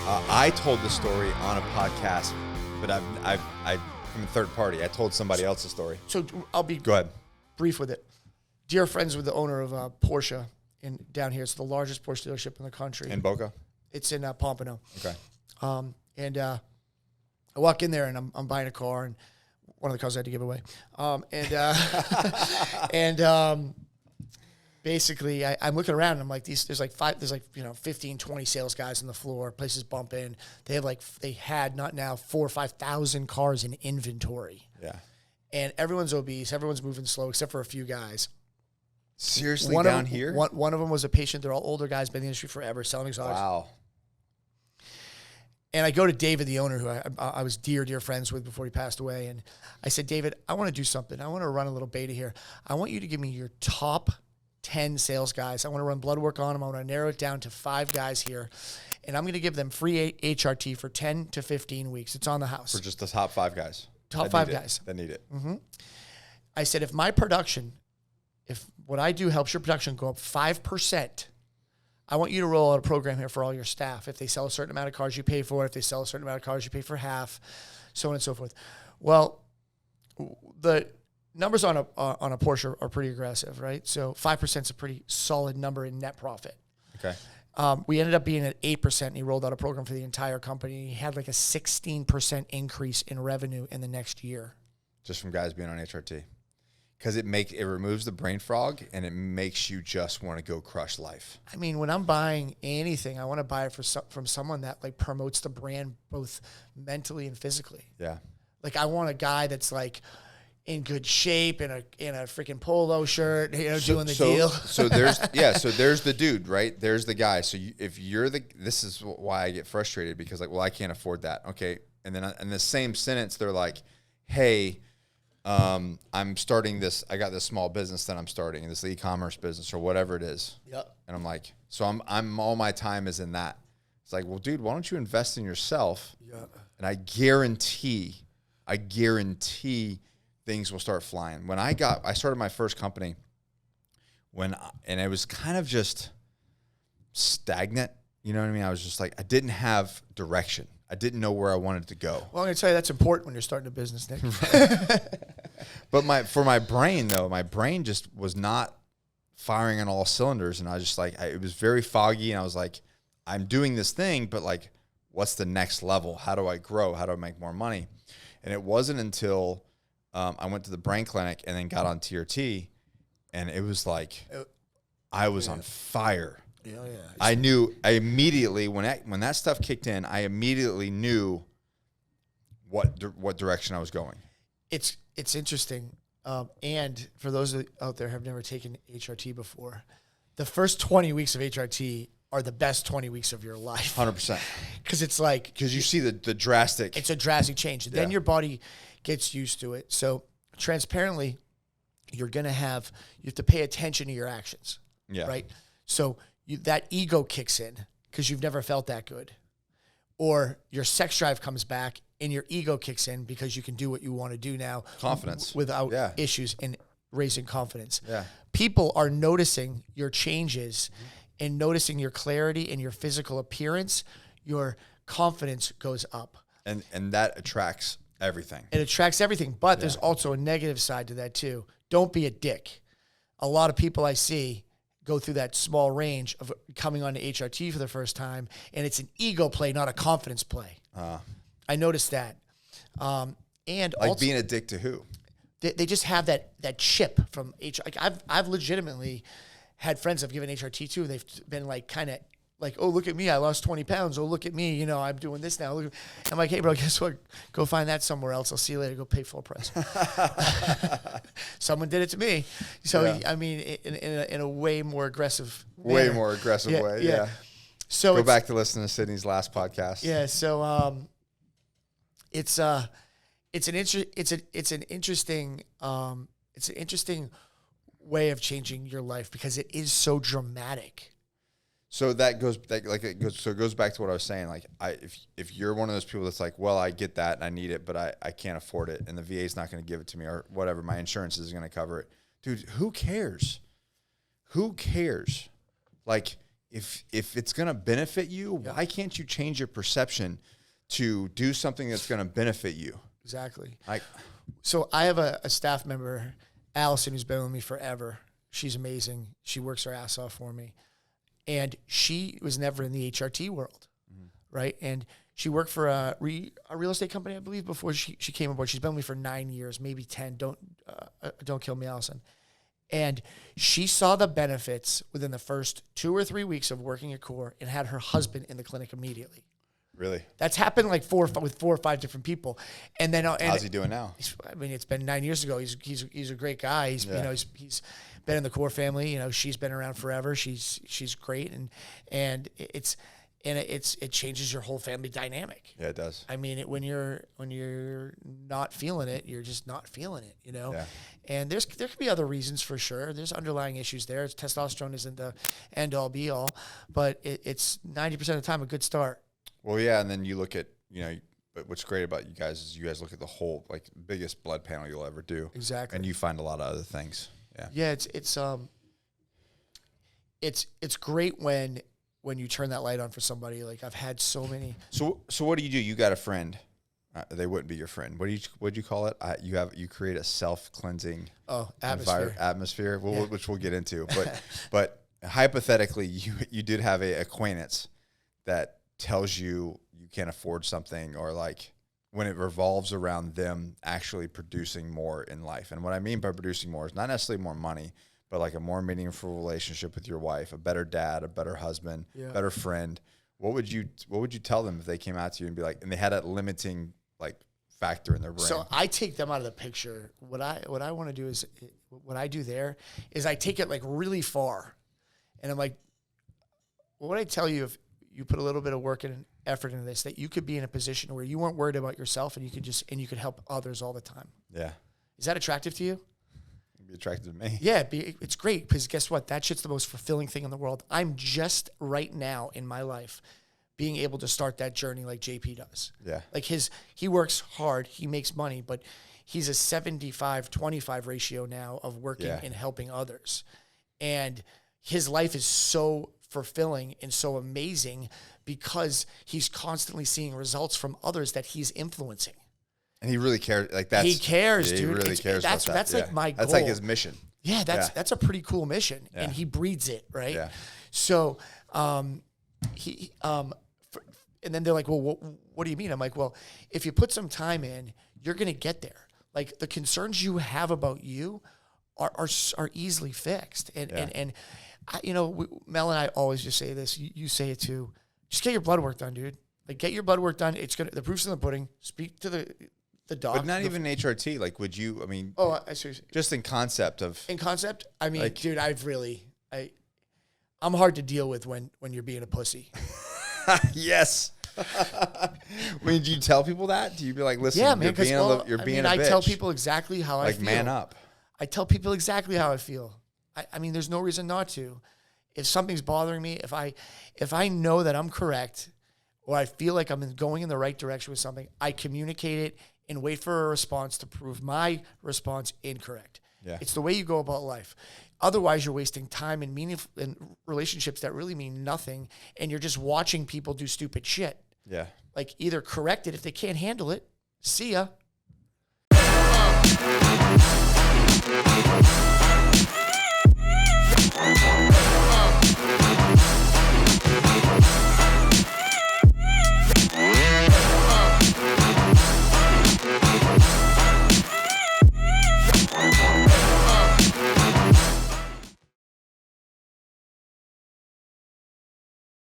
I told the story on a podcast, but I'm a third party. I told somebody else's story. So I'll be Go ahead. brief with it. Dear friends with the owner of Porsche down here. It's the largest Porsche dealership in the country. In Boca? It's in Pompano. Okay. And I walk in there and I'm buying a car, and one of the cars I had to give away. Basically I'm looking around and I'm like, there's 15, 20 sales guys on the floor, places bumping. They had not now 4,000 or 5,000 cars in inventory. Yeah. And everyone's obese, everyone's moving slow except for a few guys. Seriously, down here? One of them was a patient. They're all older guys, been in the industry forever, selling exotics. Wow. And I go to David, the owner, who I was dear friends with before he passed away. And I said, David, I want to do something. I want to run a little beta here. I want you to give me your top 10 sales guys. I want to run blood work on them. I want to narrow it down to 5 guys here. And I'm going to give them free HRT for 10 to 15 weeks. It's on the house. For just the top 5 guys. Top 5 guys. That need it. Mm-hmm. I said, if what I do helps your production go up 5%, I want you to roll out a program here for all your staff. If they sell a certain amount of cars, you pay for it. If they sell a certain amount of cars, you pay for half, so on and so forth. Well, the numbers on a Porsche are pretty aggressive, right? So 5% is a pretty solid number in net profit. Okay. We ended up being at 8%, and he rolled out a program for the entire company. He had like a 16% increase in revenue in the next year. Just from guys being on HRT. Because it removes the brain fog, and it makes you just want to go crush life. I mean, when I'm buying anything, I want to buy it from someone that like promotes the brand both mentally and physically. Yeah. Like I want a guy that's like in good shape in a freaking polo shirt, doing the deal. So there's the dude, right? There's the guy. So this is why I get frustrated, because like, well, I can't afford that. Okay. And then in the same sentence, they're like, hey, I'm starting this. I got this small business that I'm starting, this e-commerce business or whatever it is. Yep. And I'm like, so I'm all my time is in that. It's like, well, dude, why don't you invest in yourself? Yeah. And I guarantee things will start flying. When I started my first company, and it was kind of just stagnant. You know what I mean? I was just like, I didn't have direction. I didn't know where I wanted to go. Well, I'm going to tell you that's important when you're starting a business, Nick. But for my brain, though, my brain just was not firing on all cylinders. And I was just like, it was very foggy. And I was like, I'm doing this thing, but like, what's the next level? How do I grow? How do I make more money? And it wasn't until I went to the brain clinic and then got on TRT, and it was like I was on fire. Yeah. I immediately when that stuff kicked in, I immediately knew what direction I was going. It's interesting, and for those out there who have never taken HRT before, the first 20 weeks of HRT are the best 20 weeks of your life. 100%. Because you see the drastic. It's a drastic change. Yeah. Then your body gets used to it. So transparently, you have to pay attention to your actions. Yeah. Right. So that ego kicks in because you've never felt that good, or your sex drive comes back and your ego kicks in because you can do what you want to do now. Confidence without issues and raising confidence. Yeah. People are noticing your changes and noticing your clarity and your physical appearance. Your confidence goes up. And that attracts everything. It attracts everything, but there's also a negative side to that too. Don't be a dick. A lot of people I see go through that small range of coming on to HRT for the first time, and it's an ego play, not a confidence play. I noticed that. And like also, being a dick to who? They just have that chip from HRT. Like I've legitimately had friends I've given HRT to, and they've been like kind of like, oh, look at me, I lost 20 pounds. Oh, look at me, I'm doing this now. I'm like, hey, bro, guess what? Go find that somewhere else. I'll see you later. Go pay full price. Someone did it to me. So, yeah. I mean, in a way more aggressive way manner. more aggressive way, yeah. So go back to listen to Sydney's last podcast. Yeah, so it's an interesting way of changing your life because it is so dramatic. So it goes back to what I was saying. Like, if you're one of those people that's like, well, I get that and I need it, but I can't afford it, and the VA is not going to give it to me, or whatever, my insurance is going to cover it. Dude, who cares? Who cares? Like, if it's going to benefit you, why can't you change your perception to do something that's going to benefit you? Exactly. Like, so I have a staff member, Allison, who's been with me forever. She's amazing. She works her ass off for me. And she was never in the HRT world, right? And she worked for a real estate company, I believe, before she came aboard. She's been with me for 9 years, maybe 10. Don't kill me, Allison. And she saw the benefits within the first 2 or 3 weeks of working at Core and had her husband in the clinic immediately. Really? That's happened like with 4 or 5 different people. And then how's he doing now? I mean, it's been 9 years ago. He's a great guy. He's been in the Core family. You know, she's been around forever. She's great, and it changes your whole family dynamic. Yeah, it does. I mean, when you're not feeling it, you're just not feeling it, you know? Yeah. And there could be other reasons for sure. There's underlying issues there. Testosterone isn't the end all be all, but it's 90% of the time a good start. Well, yeah, and then you look at, you know, but what's great about you guys is you guys look at the whole, like, biggest blood panel you'll ever do. Exactly. And you find a lot of other things. Yeah. Yeah, it's great when you turn that light on for somebody. Like, I've had so many. So what do? You got a friend. They wouldn't be your friend. What'd you call it? You create a self-cleansing atmosphere, which we'll get into. But hypothetically, you did have a acquaintance that tells you can't afford something, or like when it revolves around them actually producing more in life. And what I mean by producing more is not necessarily more money, but like a more meaningful relationship with your wife, a better dad, a better husband, better friend. What would you tell them if they came out to you and be like, and they had that limiting like factor in their brain? So I take them out of the picture. What I want to do is, what I do there is I take it like really far, and I'm like, what would I tell you if you put a little bit of work and effort into this, that you could be in a position where you weren't worried about yourself and you could help others all the time? Yeah. Is that attractive to you? It'd be attractive to me. Yeah, it's great, because guess what? That shit's the most fulfilling thing in the world. I'm just right now in my life being able to start that journey like JP does. Yeah. Like he works hard, he makes money, but he's a 75-25 ratio now of working and helping others. And his life is so fulfilling and so amazing because he's constantly seeing results from others that he's influencing. And he really cares. Like he cares, dude. He really cares about that. That's like my goal. That's like his mission. Yeah, that's a pretty cool mission, and he breeds it, right? Yeah. So, and then they're like, "Well, what do you mean?" I'm like, "Well, if you put some time in, you're gonna get there. Like, the concerns you have about you are easily fixed." And I, you know, Mel and I always just say this. You say it too. Just get your blood work done, dude. Like, get your blood work done. It's the proof's in the pudding. Speak to the doc. But not even HRT. Like, would you? I mean, I seriously. Just in concept of. In concept, I mean, like, dude, I'm hard to deal with when you're being a pussy. Yes. I mean, do you tell people that? Do you be like, listen, yeah, man, you're being a bitch. I tell people exactly how I feel. Like, man up. I tell people exactly how I feel. I mean, there's no reason not to. If something's bothering me, if I know that I'm correct, or I feel like I'm going in the right direction with something, I communicate it and wait for a response to prove my response incorrect. Yeah. It's the way you go about life. Otherwise, you're wasting time and meaningful in relationships that really mean nothing, and you're just watching people do stupid shit. Yeah. Like, either correct it if they can't handle it. See ya.